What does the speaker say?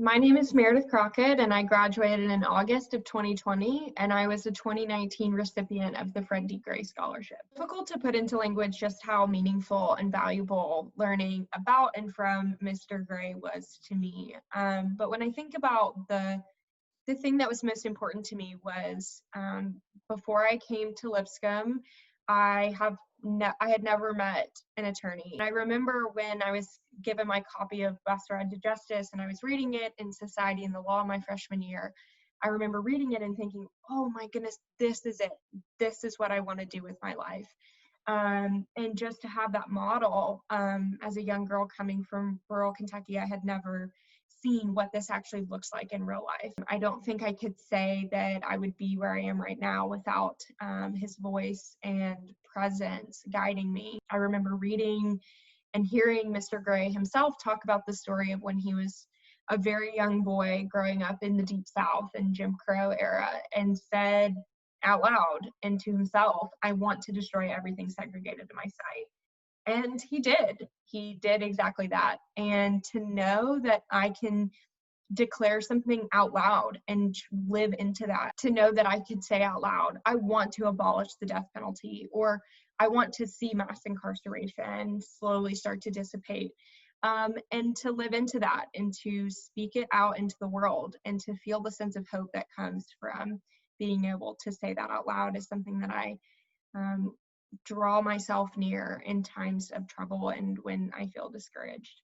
My name is Meredith Crockett, and I graduated in August of 2020, and I was a 2019 recipient of the Fred D. Gray Scholarship. It's difficult to put into language just how meaningful and valuable learning about and from Mr. Gray was to me. But when I think about the thing that was most important to me was before I came to Lipscomb, I had never met an attorney. And I remember when I was given my copy of Bus Ride to Justice and I was reading it in Society and the Law my freshman year, I remember reading it and thinking, oh my goodness, this is it. This is what I want to do with my life. And just to have that model as a young girl coming from rural Kentucky, I had never seen what this actually looks like in real life. I don't think I could say that I would be where I am right now without his voice and presence guiding me. I remember reading and hearing Mr. Gray himself talk about the story of when he was a very young boy growing up in the Deep South and Jim Crow era, and said out loud and to himself, I want to destroy everything segregated in my sight. And he did. He did exactly that. And to know that I can declare something out loud and live into that, to know that I could say out loud, I want to abolish the death penalty, or I want to see mass incarceration slowly start to dissipate, and to live into that and to speak it out into the world and to feel the sense of hope that comes from being able to say that out loud is something that I draw myself near in times of trouble and when I feel discouraged.